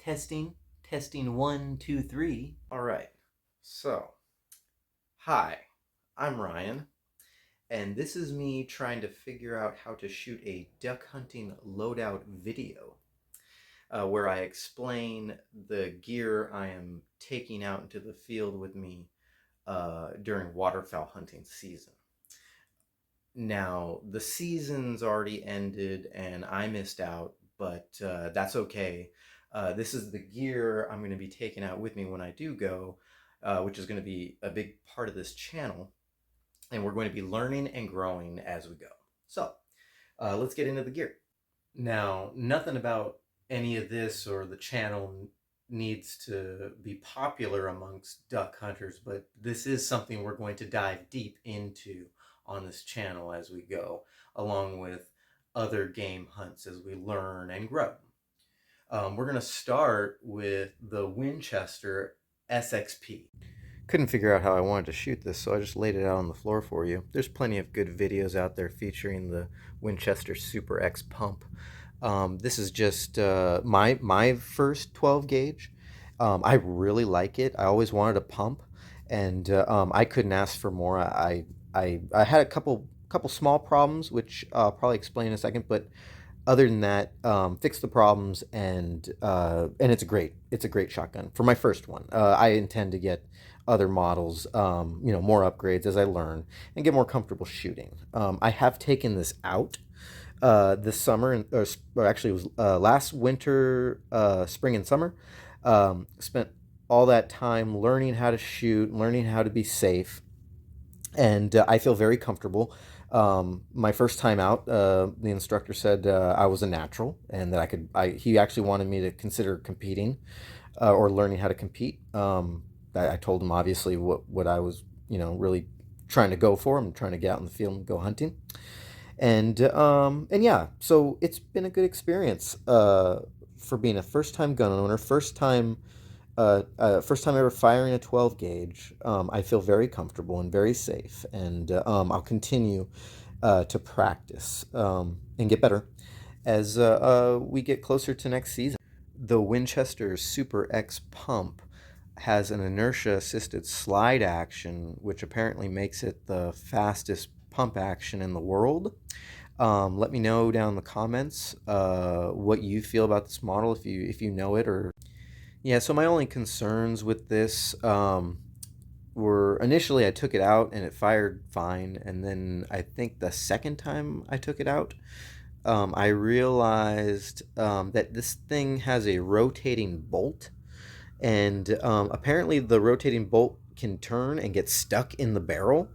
Testing, testing, one, two, three. All right. So, hi, I'm Ryan, and this is me trying to figure out how to shoot a duck hunting loadout video where I explain the gear I am taking out into the field with me during waterfowl hunting season. Now, the season's already ended and I missed out, but that's okay. This is the gear I'm going to be taking out with me when I do go, which is going to be a big part of this channel. And we're going to be learning and growing as we go. So let's get into the gear. Now, nothing about any of this or the channel needs to be popular amongst duck hunters, but this is something we're going to dive deep into on this channel as we go, along with other game hunts as we learn and grow. We're going to start with the Winchester SXP. Couldn't figure out how I wanted to shoot this, so I just laid it out on the floor for you. There's plenty of good videos out there featuring the Winchester Super X pump. This is just my first 12 gauge. I really like it. I always wanted a pump, and I couldn't ask for more. I had a couple small problems, which I'll probably explain in a second, but other than that, fixed the problems, and it's a great shotgun for my first one. I intend to get other models, more upgrades as I learn and get more comfortable shooting. I have taken this out this summer, or actually it was last winter, spring and summer. Spent all that time learning how to shoot, learning how to be safe, and I feel very comfortable. My first time out, the instructor said I was a natural and that he actually wanted me to consider competing or learning how to compete. I told him obviously what I was, really trying to go for. I'm trying to get out in the field and go hunting. And yeah, so it's been a good experience for being a first-time gun owner, first time ever firing a 12 gauge. I feel very comfortable and very safe, and I'll continue to practice and get better as we get closer to next season. The Winchester Super X pump has an inertia-assisted slide action, which apparently makes it the fastest pump action in the world. Let me know down in the comments what you feel about this model, if you know it. Or yeah, so my only concerns with this were initially I took it out and it fired fine, and then I think the second time I took it out, I realized that this thing has a rotating bolt, and apparently the rotating bolt can turn and get stuck in the barrel.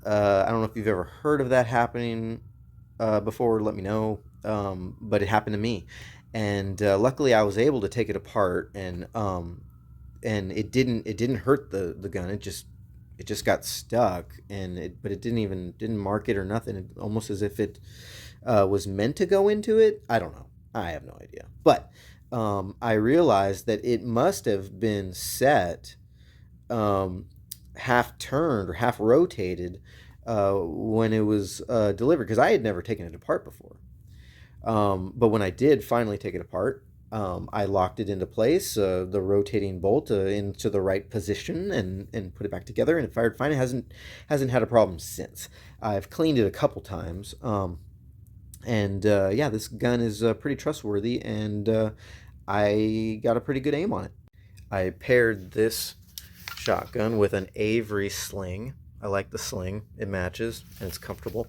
I don't know if you've ever heard of that happening before. Let me know. But it happened to me, and luckily I was able to take it apart, and it didn't hurt the gun. It just got stuck, but it didn't mark it or nothing. It, almost as if it was meant to go into it. I don't know. I have no idea. But I realized that it must have been set half turned or half rotated when it was delivered, because I had never taken it apart before. But when I did finally take it apart, I locked it into place, the rotating bolt into the right position, and put it back together, and it fired fine. It hasn't had a problem since. I've cleaned it a couple times, and yeah, this gun is pretty trustworthy, and I got a pretty good aim on it. I paired this shotgun with an Avery sling. I like the sling. It matches and it's comfortable.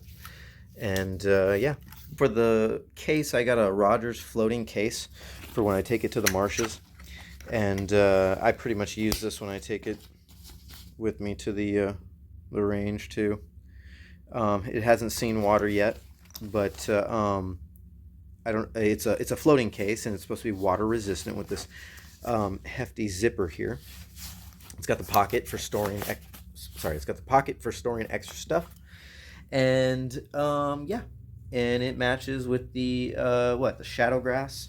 And yeah, for the case, I got a Rogers floating case for when I take it to the marshes. And I pretty much use this when I take it with me to the range too. It hasn't seen water yet, but I don't. It's a floating case, and it's supposed to be water resistant with this hefty zipper here. It's got the pocket for storing. It's got the pocket for storing extra stuff, and yeah, and it matches with the the shadowgrass.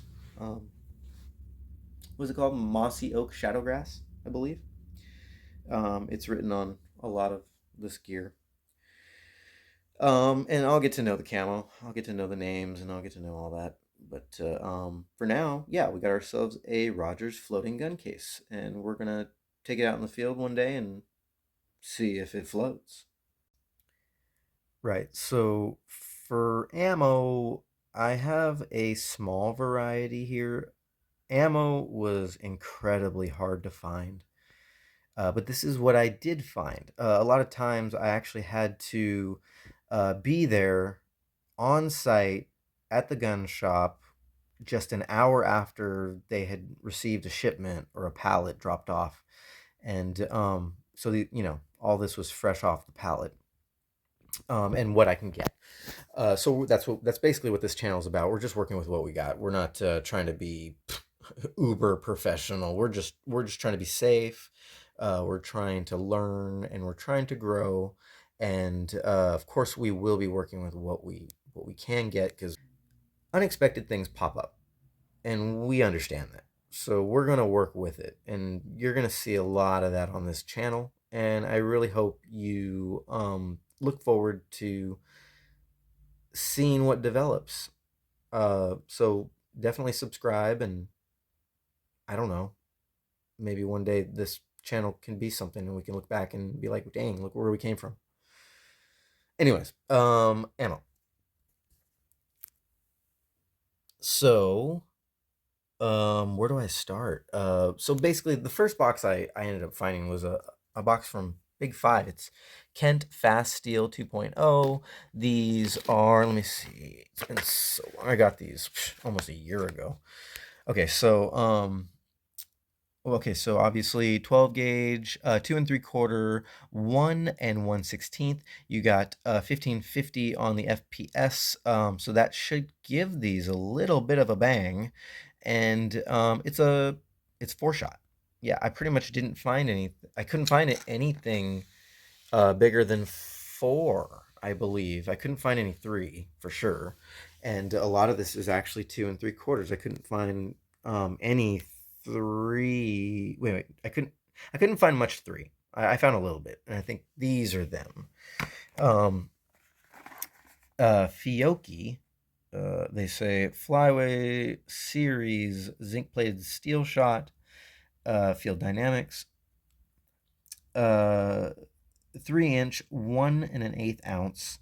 What's it called? Mossy oak shadowgrass, I believe. It's written on a lot of this gear. And I'll get to know the camo. I'll get to know the names, and I'll get to know all that But for now, yeah, we got ourselves a Rogers floating gun case, and we're gonna take it out in the field one day and see if it floats. Right. So for ammo, I have a small variety here. Ammo was incredibly hard to find. But this is what I did find. A lot of times I actually had to be there on site at the gun shop just an hour after they had received a shipment or a pallet dropped off. And so, all this was fresh off the pallet, and what I can get. So that's basically what this channel is about. We're just working with what we got. We're not trying to be uber professional. We're just trying to be safe. We're trying to learn and we're trying to grow. And of course, we will be working with what we can get because unexpected things pop up, and we understand that. So we're gonna work with it, and you're gonna see a lot of that on this channel. And I really hope you look forward to seeing what develops. So definitely subscribe, and I don't know, maybe one day this channel can be something and we can look back and be like, dang, look where we came from. Anyways, ammo. So, where do I start? So basically the first box I ended up finding was a box from Big Five. It's Kent Fast Steel 2.0. These are, let me see, it's been so long. I got these almost a year ago. Okay, so so obviously 12 gauge, 2 3/4, 1 1/16. You got 1550 on the FPS, so that should give these a little bit of a bang, and it's 4-shot. Yeah, I pretty much didn't find any. I couldn't find anything bigger than 4. I believe I couldn't find any 3 for sure, and a lot of this is actually 2 3/4. I couldn't find any 3. Wait, I couldn't find much 3. I found a little bit, and I think these are them. Um, Fiocchi. They say Flyway Series zinc plated steel shot. Field Dynamics. 3-inch, 1 1/8 ounce,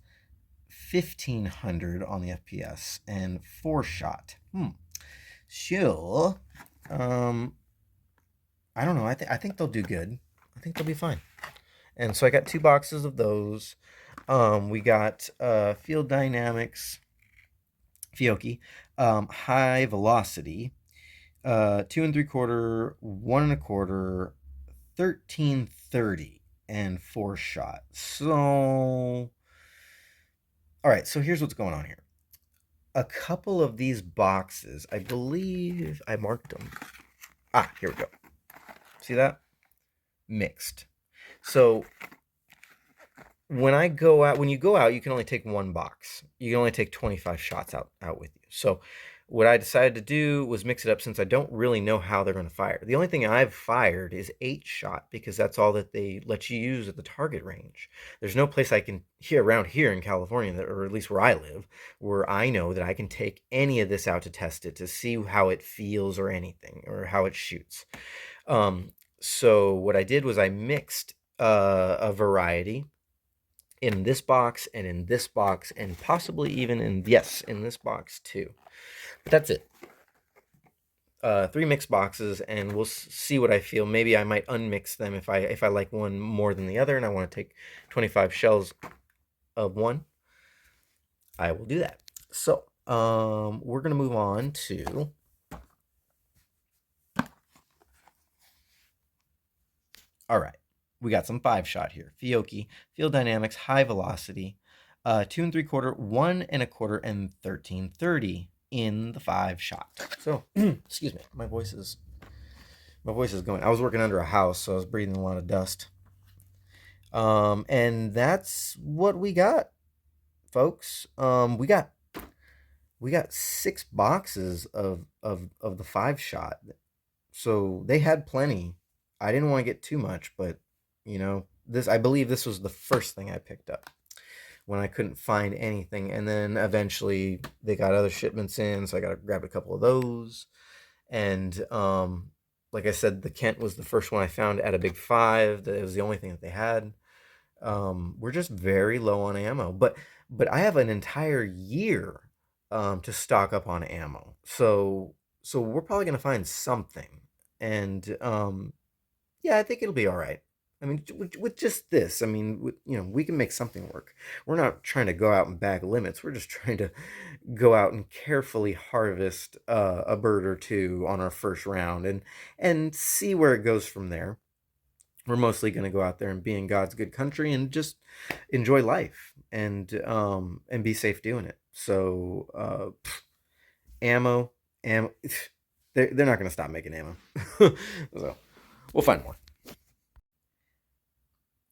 1500 on the FPS, and 4-shot. Sure. I don't know. I think they'll do good. I think they'll be fine. And so I got 2 boxes of those. We got Field Dynamics, Fiocchi, high velocity, 2 3/4, 1 1/4, 1330, and 4-shot. So, all right. So here's what's going on here. A couple of these boxes, I believe I marked them. Here we go. See that? Mixed. So when you go out, you can only take 1 box. You can only take 25 shots out with you. So what I decided to do was mix it up since I don't really know how they're going to fire. The only thing I've fired is 8-shot because that's all that they let you use at the target range. There's no place I can around here in California, or at least where I live, where I know that I can take any of this out to test it, to see how it feels or anything, or how it shoots. So what I did was I mixed a variety in this box and in this box and possibly even in this box too. But that's it. 3 mixed boxes, and we'll see what I feel. Maybe I might unmix them if I like one more than the other and I want to take 25 shells of one. I will do that. So we're gonna move on to all right. We got some 5-shot here. Fiocchi, Field Dynamics, high velocity, 2 3/4, 1 1/4, and 1330 in the 5-shot. So, excuse me, my voice is going. I was working under a house, so I was breathing a lot of dust. And that's what we got, folks. We got 6 boxes of the 5-shot. So they had plenty. I didn't want to get too much, but I believe this was the first thing I picked up. when I couldn't find anything. And then eventually they got other shipments in, so I got to grab a couple of those. And like I said, the Kent was the first one I found at a big five. It was the only thing that they had. We're just very low on ammo, but I have an entire year to stock up on ammo. So we're probably gonna find something, and yeah, I think it'll be all right. I mean, with just this, I mean, we can make something work. We're not trying to go out and bag limits. We're just trying to go out and carefully harvest a bird or two on our first round, and see where it goes from there. We're mostly going to go out there and be in God's good country and just enjoy life and be safe doing it. So ammo, ammo, they're not going to stop making ammo. So we'll find more.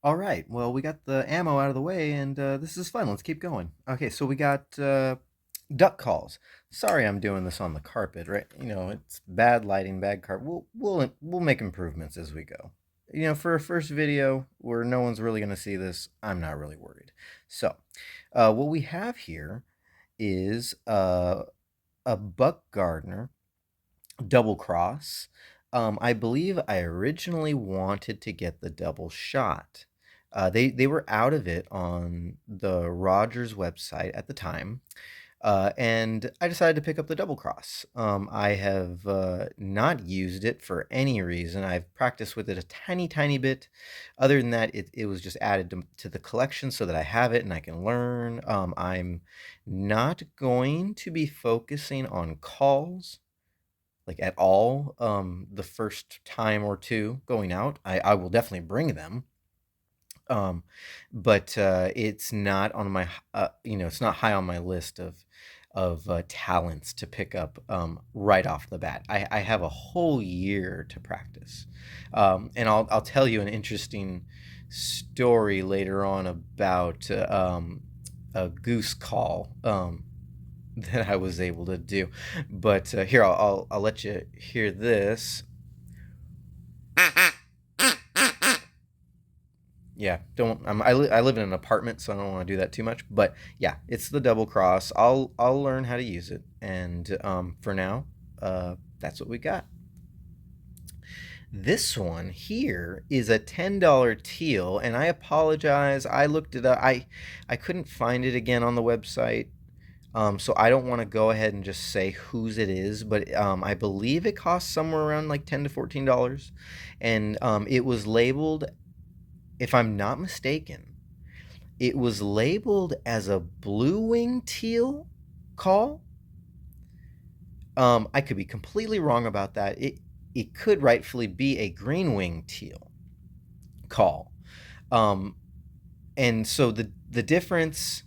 All right. Well, we got the ammo out of the way, and this is fun. Let's keep going. Okay, so we got duck calls. Sorry, I'm doing this on the carpet, right? It's bad lighting, bad carpet. We'll make improvements as we go. For a first video where no one's really going to see this, I'm not really worried. So, what we have here is a Buck Gardner double cross. I believe I originally wanted to get the double shot. They were out of it on the Rogers website at the time. And I decided to pick up the double cross. I have not used it for any reason. I've practiced with it a tiny bit. Other than that, it was just added to the collection so that I have it and I can learn. I'm not going to be focusing on calls like at all the first time or two going out. I will definitely bring them. But it's not on my it's not high on my list of talents to pick up right off the bat. I have a whole year to practice, and I'll tell you an interesting story later on about a goose call that I was able to do. But here I'll let you hear this. Yeah, I live in an apartment, so I don't want to do that too much. But yeah, it's the double cross. I'll learn how to use it, and for now, that's what we got. This one here is a $10 teal, and I apologize. I looked it up. I couldn't find it again on the website, so I don't want to go ahead and just say whose it is. But I believe it costs somewhere around like $10 to $14, and it was labeled. If I'm not mistaken, it was labeled as a blue wing teal call. I could be completely wrong about that. It could rightfully be a green wing teal call. And so the difference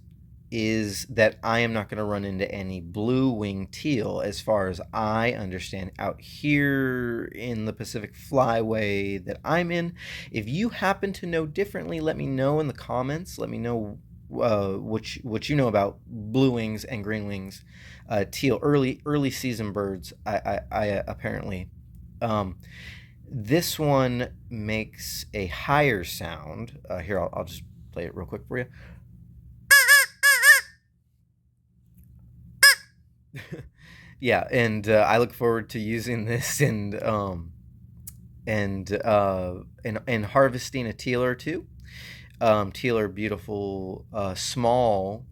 is that I am not going to run into any blue wing teal as far as I understand out here in the Pacific Flyway that I'm in. If you happen to know differently, let me know in the comments. Let me know what you know about blue wings and green wings, teal, early season birds. I apparently. This one makes a higher sound. Here, I'll just play it real quick for you. Yeah, and I look forward to using this and harvesting a teal or two. Teal are beautiful, small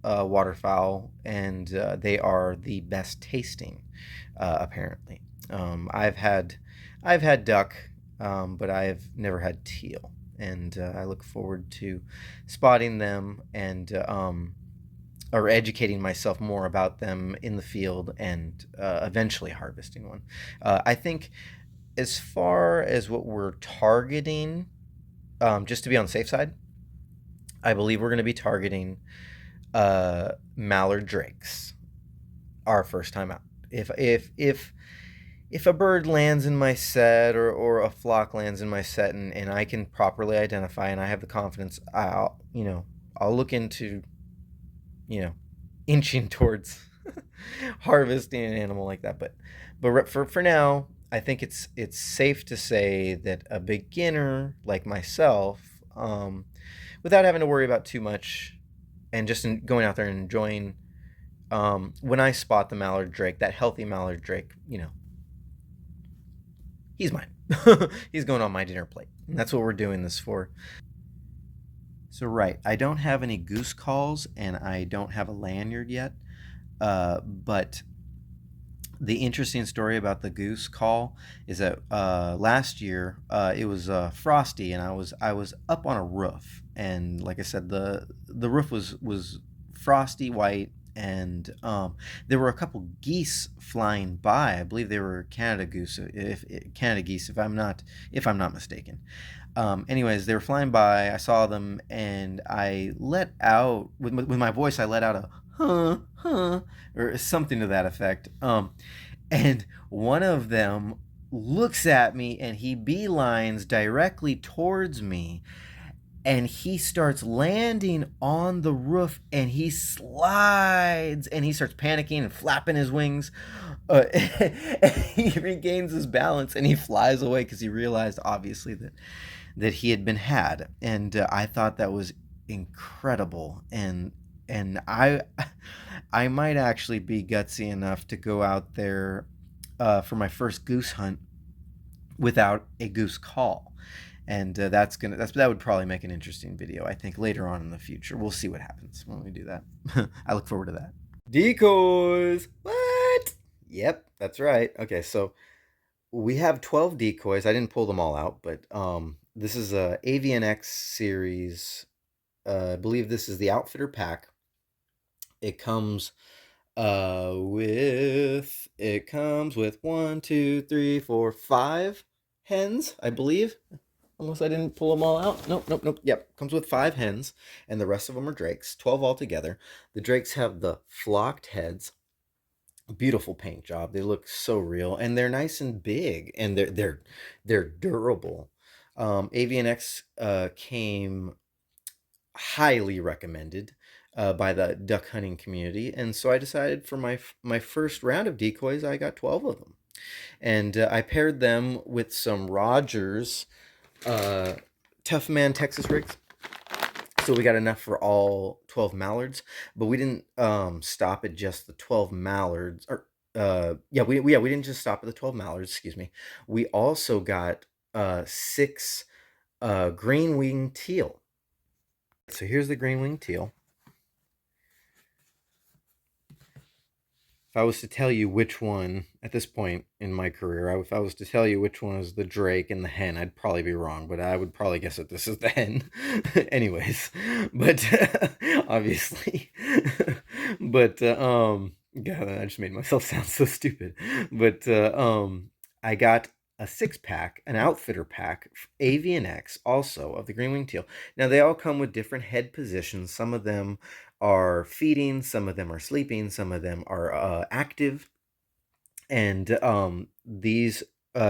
waterfowl, and they are the best tasting, apparently. I've had duck, but I've never had teal, and I look forward to spotting them and or educating myself more about them in the field and eventually harvesting one. I think as far as what we're targeting, just to be on the safe side, I believe we're going to be targeting mallard drakes our first time out. If a bird lands in my set or a flock lands in my set and I can properly identify and I have the confidence, I'll look into inching towards harvesting an animal like that. But for now, I think it's safe to say that a beginner like myself, without having to worry about too much and just going out there and enjoying. When I spot the mallard drake, that healthy mallard drake, he's mine. He's going on my dinner plate. And that's what we're doing this for. So, right, I don't have any goose calls and I don't have a lanyard yet. But the interesting story about the goose call is that last year it was frosty, and I was up on a roof, and like I said, the roof was frosty white, and there were a couple geese flying by. I believe they were Canada goose, if Canada geese, if I'm not mistaken. Anyways, they were flying by. I saw them, and I let out with my voice. I let out a huh, or something to that effect. And one of them looks at me, and he beelines directly towards me, and he starts landing on the roof, and he slides, and he starts panicking and flapping his wings. He regains his balance, and he flies away because he realized, obviously, that he had been had. And I thought that was incredible. And I might actually be gutsy enough to go out there for my first goose hunt without a goose call. And that would probably make an interesting video, I think, later on in the future. We'll see what happens when we do that. I look forward to that. Decoys. What? Yep, that's right. Okay, so we have 12 decoys. I didn't pull them all out, but this is a AVNX series. I believe this is the Outfitter pack. It comes with 1, 2, 3, 4, 5 hens, I believe. Unless I didn't pull them all out. Nope. Yep, comes with 5 hens, and the rest of them are drakes. 12 altogether. The drakes have the flocked heads. Beautiful paint job. They look so real, and they're nice and big, and they're durable. AVNX came highly recommended by the duck hunting community, and so I decided for my first round of decoys, I got 12 of them, and I paired them with some Rogers Tough Man Texas rigs. So we got enough for all 12 mallards, but we didn't stop at just the 12 mallards. Or we didn't just stop at the 12 mallards. Excuse me. We also got 6 green winged teal. So here's the green winged teal. If I was to tell you which one, at this point in my career, if I was to tell you which one is the drake and the hen, I'd probably be wrong, but I would probably guess that this is the hen. Anyways, but obviously, but God, I just made myself sound so stupid. But I got a 6-pack, an outfitter pack, AVNX, also of the green winged teal. Now they all come with different head positions. Some of them are feeding, some of them are sleeping, some of them are active, and these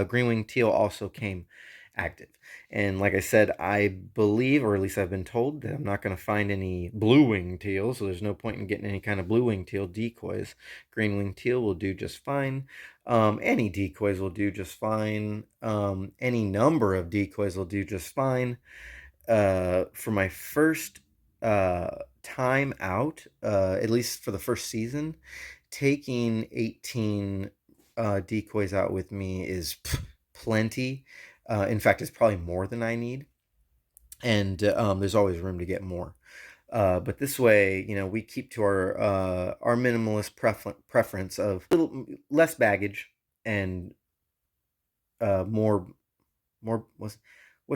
green winged teal also came active. And like I said, I believe, or at least I've been told, that I'm not going to find any blue winged teal, so there's no point in getting any kind of blue winged teal decoys. Green winged teal will do just fine. Any decoys will do just fine. Any number of decoys will do just fine. For my first time out, at least for the first season, taking 18 decoys out with me is plenty. In fact, it's probably more than I need, and there's always room to get more. But this way, we keep to our minimalist preference of little less baggage and more. What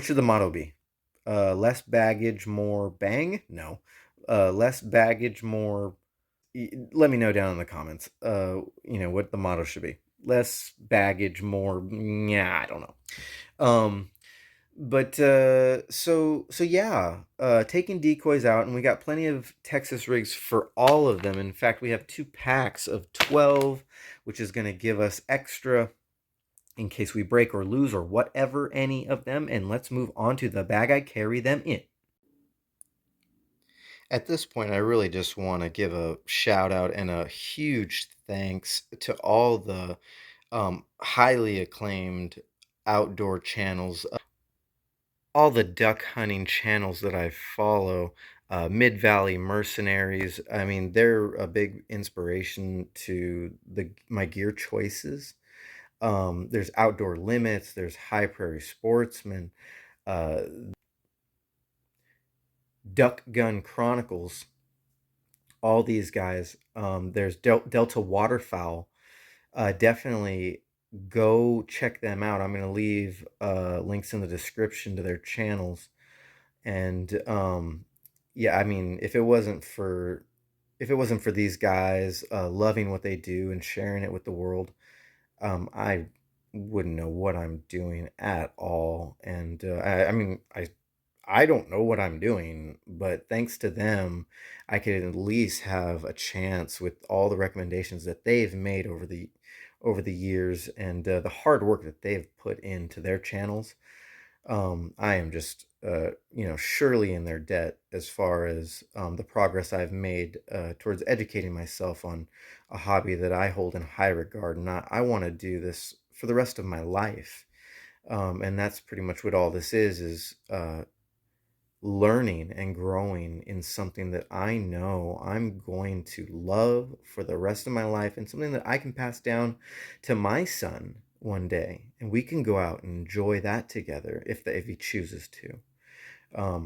should the motto be? Less baggage, more bang? No. Less baggage, more. Let me know down in the comments. What the motto should be. Less baggage, more. Yeah, I don't know. But so yeah, taking decoys out, and we got plenty of Texas rigs for all of them. In fact, we have 2 packs of 12, which is going to give us extra in case we break or lose or whatever any of them. And let's move on to the bag I carry them in. At this point, I really just want to give a shout out and a huge thanks to all the highly acclaimed outdoor channels, all the duck hunting channels that I follow. Valley Mercenaries. I mean, they're a big inspiration to my gear choices. There's Outdoor Limits, there's Prairie Sportsmen, uh, Gun Chronicles, all these guys. There's Delta Waterfowl. Definitely go check them out. I'm going to leave links in the description to their channels. And yeah, I mean, if it wasn't for these guys loving what they do and sharing it with the world, I wouldn't know what I'm doing at all. And I mean, I don't know what I'm doing, but thanks to them, I could at least have a chance with all the recommendations that they've made over the years and the hard work that they've put into their channels. I am just, surely in their debt as far as the progress I've made towards educating myself on a hobby that I hold in high regard. And I want to do this for the rest of my life. And that's pretty much what all this is learning and growing in something that I know I'm going to love for the rest of my life and something that I can pass down to my son one day, and we can go out and enjoy that together if he chooses to.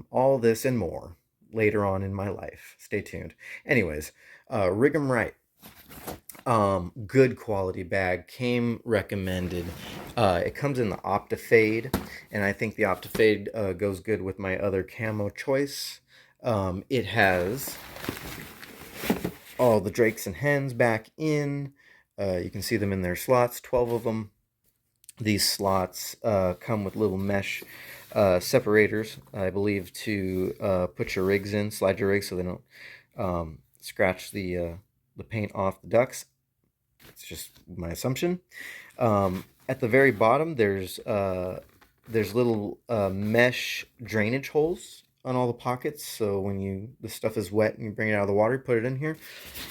All this and more later on in my life. Stay tuned. Anyways, rig 'em right. Good quality bag, came recommended. It comes in the Optifade, and I think the Optifade goes good with my other camo choice. It has all the drakes and hens back in. You can see them in their slots, 12 of them. These slots come with little mesh separators, I believe, to put your rigs in, slide your rigs so they don't scratch the paint off the ducks. It's just my assumption. At the very bottom, there's little mesh drainage holes on all the pockets. So when the stuff is wet and you bring it out of the water, put it in here,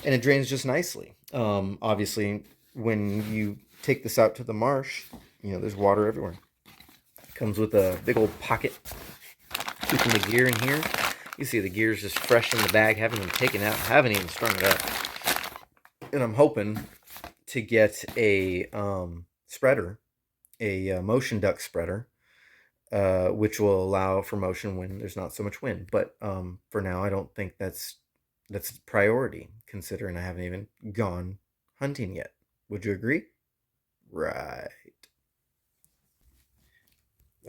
and it drains just nicely. Obviously, when you take this out to the marsh, there's water everywhere. It comes with a big old pocket, keeping the gear in here. You see the gear's just fresh in the bag, haven't even taken out, haven't even strung it up. And I'm hoping to get a spreader, a motion duck spreader, which will allow for motion when there's not so much wind. But for now, I don't think that's priority, considering I haven't even gone hunting yet. Would you agree? Right.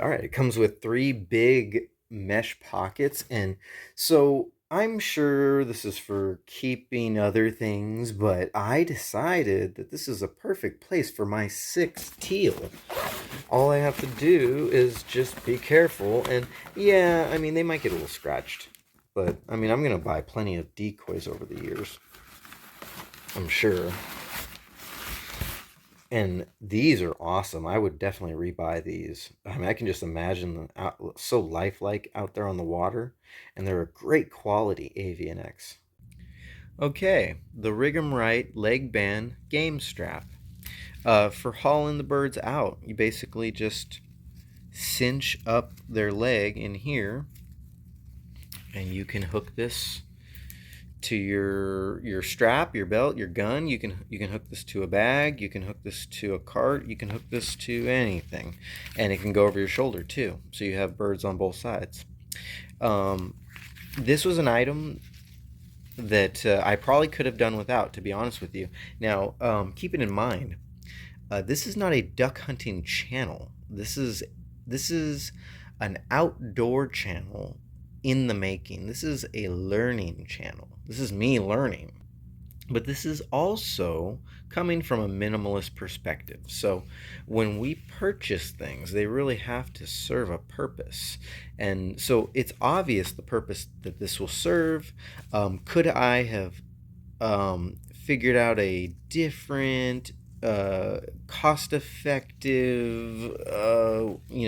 All right, it comes with 3 big mesh pockets, and so I'm sure this is for keeping other things, but I decided that this is a perfect place for my 6 teal. All I have to do is just be careful, and yeah, I mean, they might get a little scratched, but I mean, I'm going to buy plenty of decoys over the years, I'm sure. And these are awesome. I would definitely rebuy these. I mean, I can just imagine them so lifelike out there on the water, and they're a great quality AVNX. Okay, the Rig 'em Right leg band game strap. For hauling the birds out, you basically just cinch up their leg in here, and you can hook this to your strap, your belt, your gun. You can hook this to a bag, you can hook this to a cart, you can hook this to anything, and it can go over your shoulder too, so you have birds on both sides. This was an item that I probably could have done without, to be honest with you. Now, keep it in mind, this is not a duck hunting channel. This is an outdoor channel in the making. This is a learning channel. This is me learning. But this is also coming from a minimalist perspective. So when we purchase things, they really have to serve a purpose. And so it's obvious the purpose that this will serve. Could I have figured out a different cost-effective,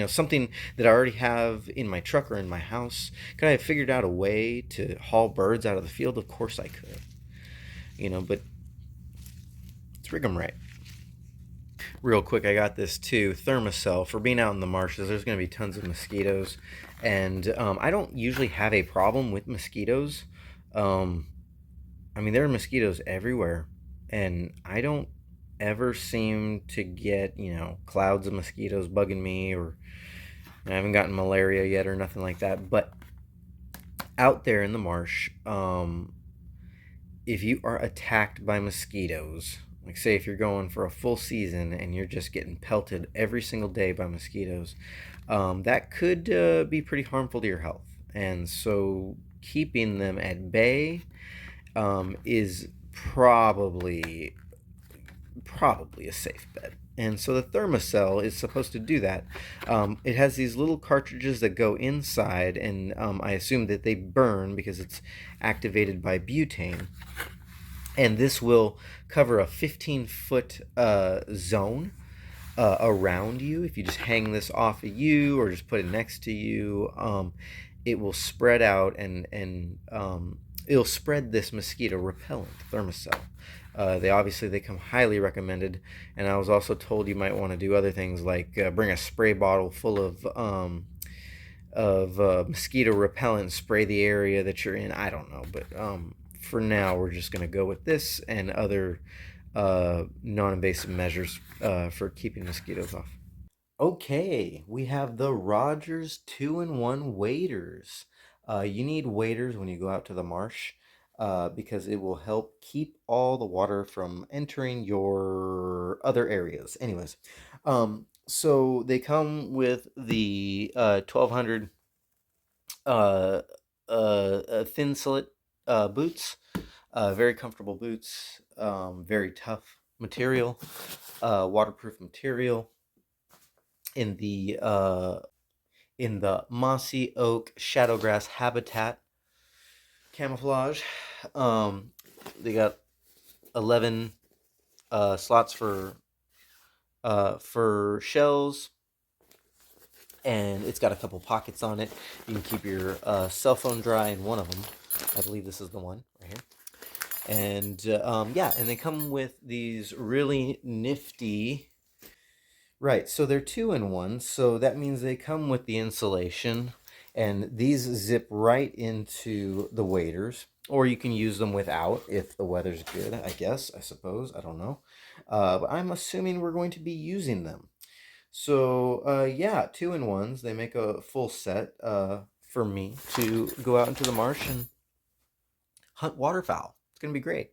something that I already have in my truck or in my house? Could I have figured out a way to haul birds out of the field? Of course I could. But let's rig 'em right. real quick, I got this too, Thermacell. For being out in the marshes, there's going to be tons of mosquitoes, and I don't usually have a problem with mosquitoes. Um, I mean, there are mosquitoes everywhere, and I don't ever seem to get, clouds of mosquitoes bugging me, or I haven't gotten malaria yet or nothing like that. But out there in the marsh, if you are attacked by mosquitoes, like say if you're going for a full season and you're just getting pelted every single day by mosquitoes, that could be pretty harmful to your health. And so keeping them at bay is probably a safe bet. And so the Thermacell is supposed to do that. It has these little cartridges that go inside, and I assume that they burn because it's activated by butane. And this will cover a 15-foot zone around you. If you just hang this off of you or just put it next to you, it will spread out, and it'll spread this mosquito repellent, Thermacell. They come highly recommended, and I was also told you might want to do other things like bring a spray bottle full of mosquito repellent, spray the area that you're in. I don't know, but for now we're just gonna go with this and other non-invasive measures for keeping mosquitoes off. Okay, we have the Rogers 2-in-1 waders. You need waders when you go out to the marsh because it will help keep all the water from entering your other areas. Anyways, so they come with the 1200 thin slit boots, very comfortable boots, very tough material, waterproof material in the mossy oak shadowgrass habitat camouflage. They got 11 slots for shells, and it's got a couple pockets on it. You can keep your cell phone dry in one of them. I believe this is the one right here. And yeah, and they come with these really nifty. Right, so they're 2-in-1, so that means they come with the insulation, and these zip right into the waders, or you can use them without if the weather's good, I suppose, I don't know. But I'm assuming we're going to be using them. So, yeah, 2-in-1s, they make a full set for me to go out into the marsh and hunt waterfowl. It's going to be great.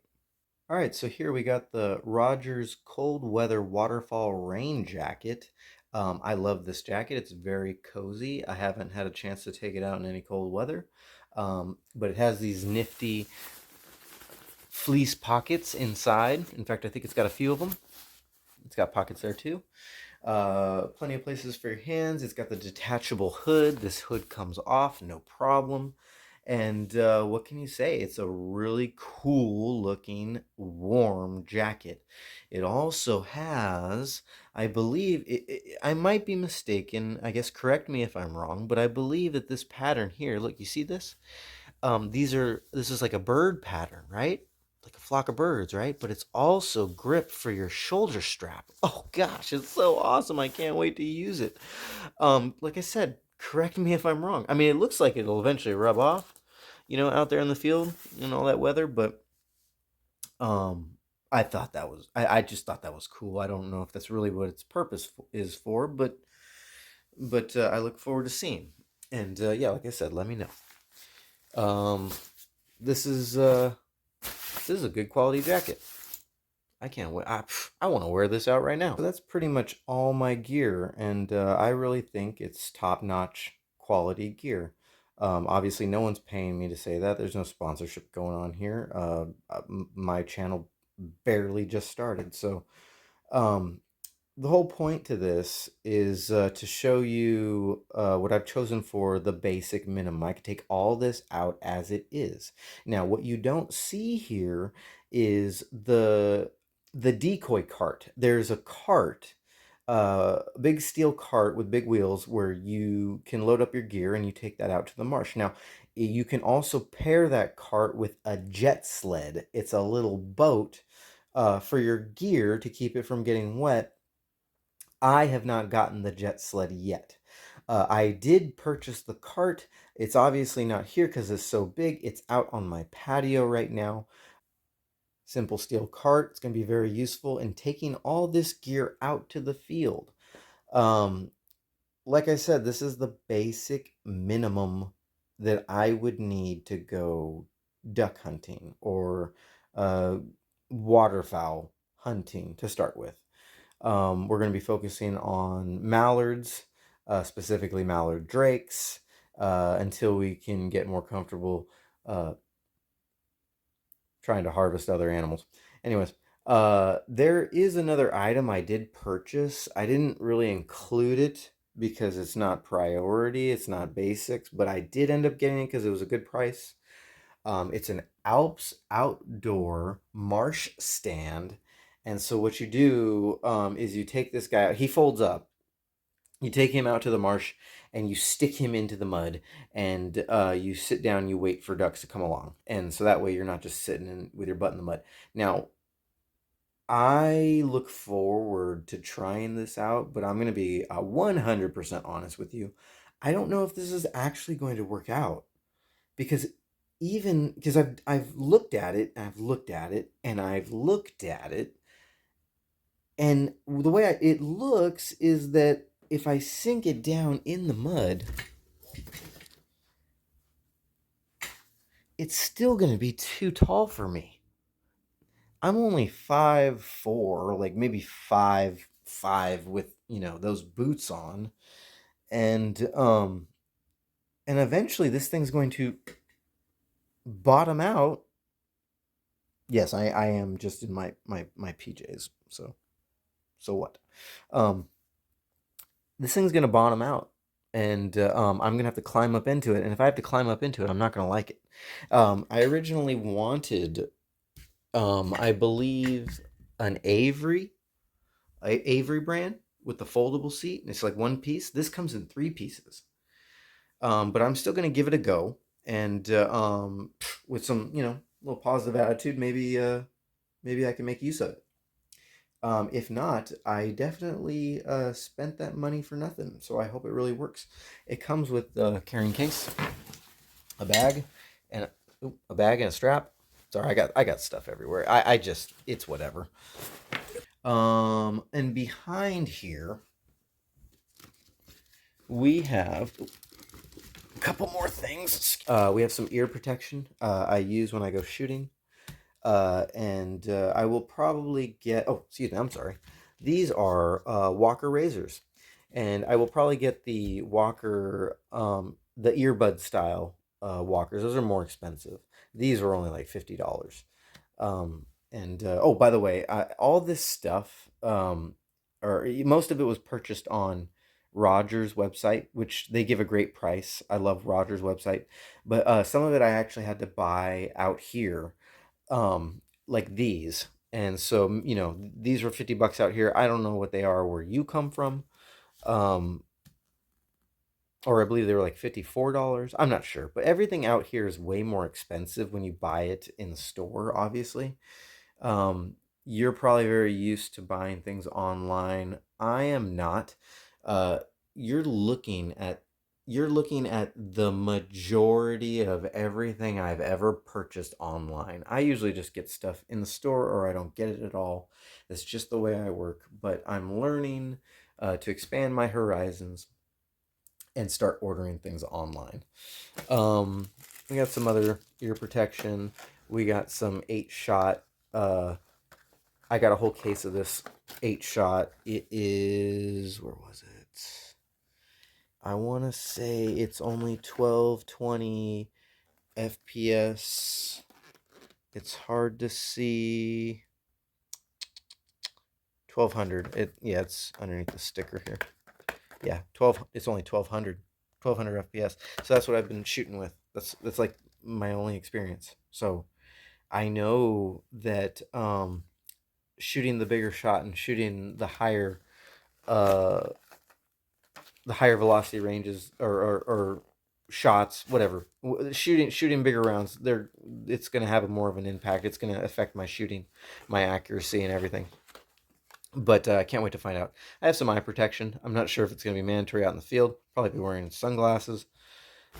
All right, so here we got the Rogers Cold Weather Waterfall Rain Jacket. I love this jacket. It's very cozy. I haven't had a chance to take it out in any cold weather, but it has these nifty fleece pockets inside. In fact, I think it's got a few of them. It's got pockets there too. Plenty of places for your hands. It's got the detachable hood. This hood comes off, no problem. And what can you say? It's a really cool looking warm jacket. It also has, I believe, I might be mistaken. I guess correct me if I'm wrong, but I believe that this pattern here, look, you see this? This is like a bird pattern, right? Like a flock of birds, right? But it's also grip for your shoulder strap. Oh gosh, it's so awesome. I can't wait to use it. Like I said, correct me if I'm wrong. I mean, it looks like it'll eventually rub off, out there in the field and all that weather, but um I just thought that was cool. I don't know if that's really what its purpose is for, but I look forward to seeing. And yeah, like I said, let me know. Um, this is a good quality jacket. I can't wait. I want to wear this out right now. So that's pretty much all my gear, and I really think it's top-notch quality gear. Obviously, no one's paying me to say that. There's no sponsorship going on here. My channel barely just started, so um, the whole point to this is to show you what I've chosen for the basic minimum. I could take all this out as it is. Now, what you don't see here is the decoy cart. There's a cart, a big steel cart with big wheels where you can load up your gear and you take that out to the marsh. Now, you can also pair that cart with a jet sled. It's a little boat for your gear to keep it from getting wet I have not gotten the jet sled yet. I did purchase the cart. It's obviously not here because it's so big. It's out on my patio right now. Simple steel cart. It's going to be very useful in taking all this gear out to the field. Um, like I said, this is the basic minimum that I would need to go duck hunting or uh, waterfowl hunting to start with. We're going to be focusing on mallards, specifically mallard drakes, until we can get more comfortable uh, trying to harvest other animals. Anyways, there is another item I did purchase. I didn't really include it because it's not priority, it's not basics, but I did end up getting it because it was a good price. It's an Alps outdoor marsh stand. And so what you do is you take this guy out. He folds up. You take him out to the marsh and you stick him into the mud, and you sit down. You wait for ducks to come along, and so that way you're not just sitting with your butt in the mud. Now, I look forward to trying this out, but I'm going to be 100% honest with you. I don't know if this is actually going to work out because even because I've looked at it, I've looked at it, and I've looked at it, and the way it looks is that if I sink it down in the mud, it's still going to be too tall for me. I'm only 5'4", like maybe 5'5" with, those boots on. And eventually this thing's going to bottom out. Yes, I am just in my PJs. So what? Um this thing's going to bottom out, and I'm going to have to climb up into it, and if I have to climb up into it, I'm not going to like it. I originally wanted I believe an Avery brand with the foldable seat, and it's like one piece. This comes in three pieces. But I'm still gonna give it a go, and with some, little positive attitude, maybe I can make use of it. If not, I definitely spent that money for nothing. So I hope it really works. It comes with a carrying case, a bag, and a bag and a strap. Sorry, I got stuff everywhere. I just it's whatever. And behind here we have a couple more things. We have some ear protection I use when I go shooting. And I will probably get, oh, excuse me, I'm sorry. These are Walker razors. And I will probably get the Walker, the earbud style Walkers. Those are more expensive. These are only like $50. And oh, by the way, all this stuff, or most of it was purchased on Rogers website, which they give a great price. I love Rogers website, but some of it I actually had to buy out here, like these. And so, these were $50 out here. I don't know what they are where you come from. Um, or I believe they were like $54. I'm not sure, but everything out here is way more expensive when you buy it in the store, obviously. You're probably very used to buying things online. I am not. Uh, you're looking at you're looking at the majority of everything I've ever purchased online. I usually just get stuff in the store or I don't get it at all. That's just the way I work. But I'm learning to expand my horizons and start ordering things online. We got some other ear protection. We got some 8-shot. I got a whole case of this 8-shot. It is, where was it? I want to say it's only 1220 FPS. It's hard to see. 1200. It's underneath the sticker here. Yeah, 12. It's only 1200 FPS. So that's what I've been shooting with. That's like my only experience. So I know that shooting the bigger shot and shooting uh the higher velocity ranges, or shots, whatever, shooting bigger rounds, it's going to have more of an impact. It's going to affect my shooting, my accuracy, and everything. But I can't wait to find out. I have some eye protection. I'm not sure if it's going to be mandatory out in the field. Probably be wearing sunglasses.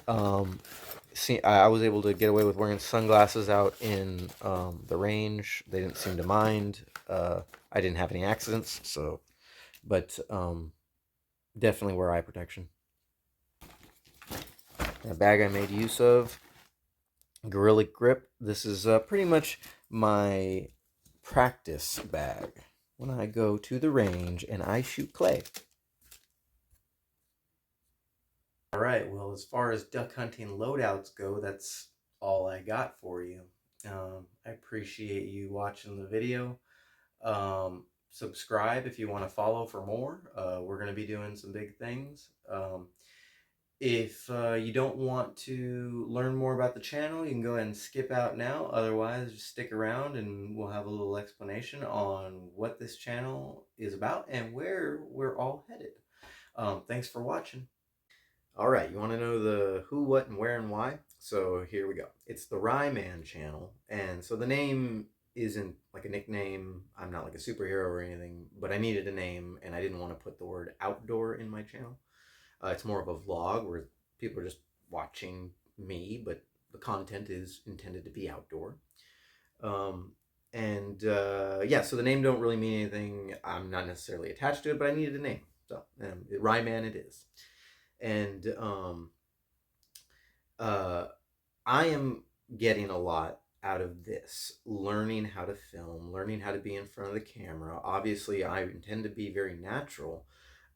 Um, See, I was able to get away with wearing sunglasses out in the range. They didn't seem to mind. I didn't have any accidents, so but definitely wear eye protection. A bag I made use of, Gorilla Grip. This is pretty much my practice bag when I go to the range and I shoot clay. All right, well, as far as duck hunting loadouts go, that's all I got for you. I appreciate you watching the video. Subscribe if you want to follow for more. We're going to be doing some big things. If you don't want to learn more about the channel, you can go ahead and skip out now. Otherwise, just stick around and we'll have a little explanation on what this channel is about and where we're all headed. Thanks for watching. All right, you want to know the who, what, and where and why? So here we go. It's the Ryman channel, and so the name isn't like a nickname. I'm not like a superhero or anything, but I needed a name, and I didn't want to put the word outdoor in my channel. It's more of a vlog where people are just watching me, but the content is intended to be outdoor. Um, yeah, so the name don't really mean anything. I'm not necessarily attached to it, but I needed a name. So Ryman it is. And I am getting a lot out of this, learning how to film, learning how to be in front of the camera. Obviously, I intend to be very natural,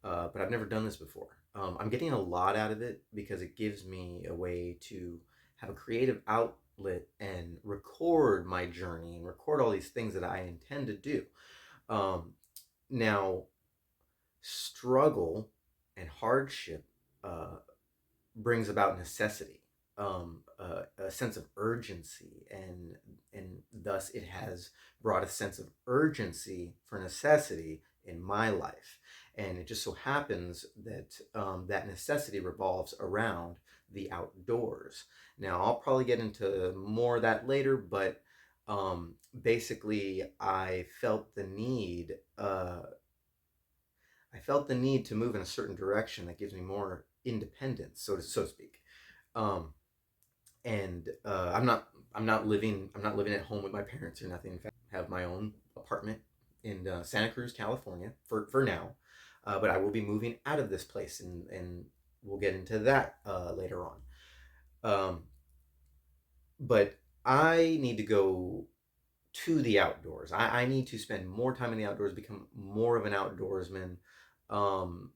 but I've never done this before. I'm getting a lot out of it because it gives me a way to have a creative outlet and record my journey and record all these things that I intend to do. Now, struggle and hardship brings about necessity, a sense of urgency, and thus it has brought a sense of urgency for necessity in my life. And it just so happens that that necessity revolves around the outdoors. Now, I'll probably get into more of that later, but basically, I felt the need. I felt the need to move in a certain direction that gives me more independence, so to speak. Um, and I'm not living at home with my parents or nothing. In fact, I have my own apartment in Santa Cruz, California for now. But I will be moving out of this place, and we'll get into that later on. Um, but I need to go to the outdoors. I need to spend more time in the outdoors, become more of an outdoorsman. Um,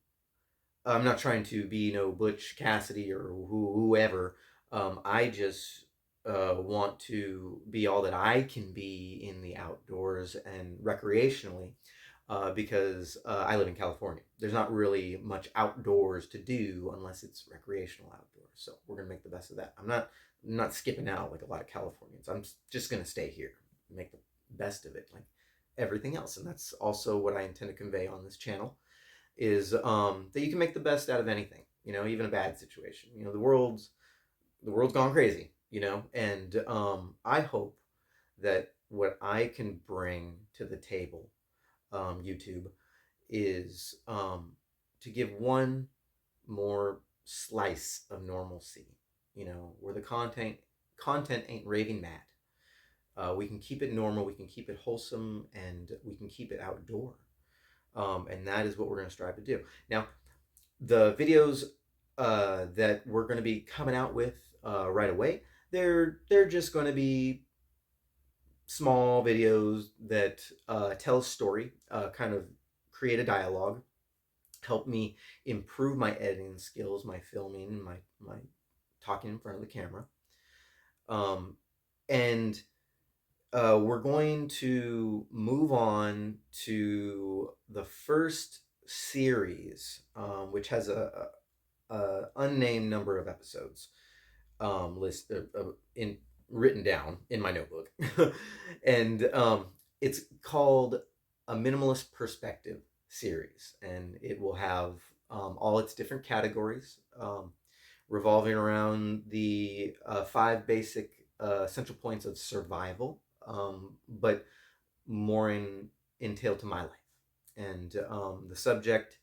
I'm not trying to be Butch Cassidy or whoever. I just want to be all that I can be in the outdoors and recreationally, because I live in California. There's not really much outdoors to do unless it's recreational outdoors. So we're gonna make the best of that. I'm not skipping out like a lot of Californians. I'm just gonna stay here, make the best of it, like everything else. And that's also what I intend to convey on this channel is that you can make the best out of anything, even a bad situation. The world's gone crazy, and I hope that what I can bring to the table, YouTube, is to give one more slice of normalcy, where the content ain't raving mad. We can keep it normal, we can keep it wholesome, and we can keep it outdoor. And that is what we're going to strive to do. Now, the videos that we're going to be coming out with right away, they're just going to be small videos that tell a story, kind of create a dialogue, help me improve my editing skills, my filming, my talking in front of the camera, and we're going to move on to the first series, which has a unnamed number of episodes, list in written down in my notebook, and it's called a minimalist perspective series, and it will have all its different categories, revolving around the 5 basic central points of survival, but more entailed to my life. And the subject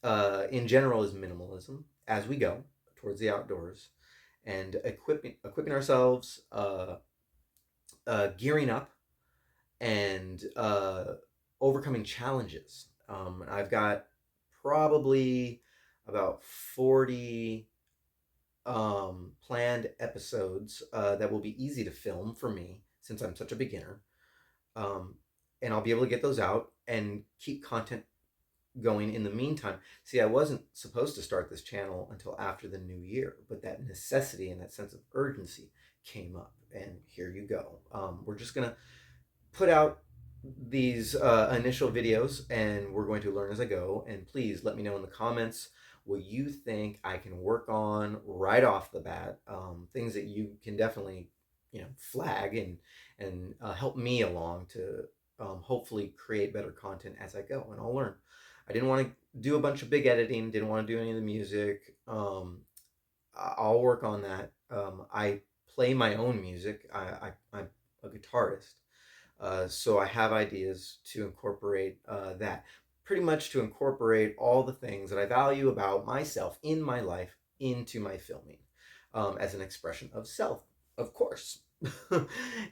in general is minimalism as we go towards the outdoors, and equipping ourselves, gearing up, and overcoming challenges. I've got probably about 40 planned episodes that will be easy to film for me since I'm such a beginner. Um, and I'll be able to get those out and keep content going in the meantime. See, I wasn't supposed to start this channel until after the new year, but that necessity and that sense of urgency came up, and here you go. We're just gonna put out these initial videos, and we're going to learn as I go. And please let me know in the comments what you think I can work on right off the bat. Things that you can definitely, flag and help me along to hopefully create better content as I go, and I'll learn. I didn't want to do a bunch of big editing. Didn't want to do any of the music. I'll work on that. I play my own music. I'm a guitarist. So I have ideas to incorporate that. Pretty much to incorporate all the things that I value about myself in my life into my filming, as an expression of self, of course.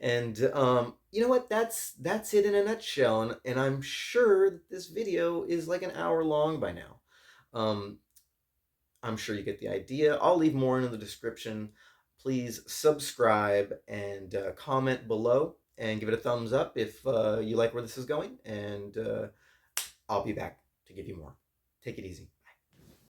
And you know what? That's it in a nutshell. And I'm sure that this video is like an hour long by now. Um, I'm sure you get the idea. I'll leave more in the description. Please subscribe and comment below and give it a thumbs up if you like where this is going. And I'll be back to give you more. Take it easy.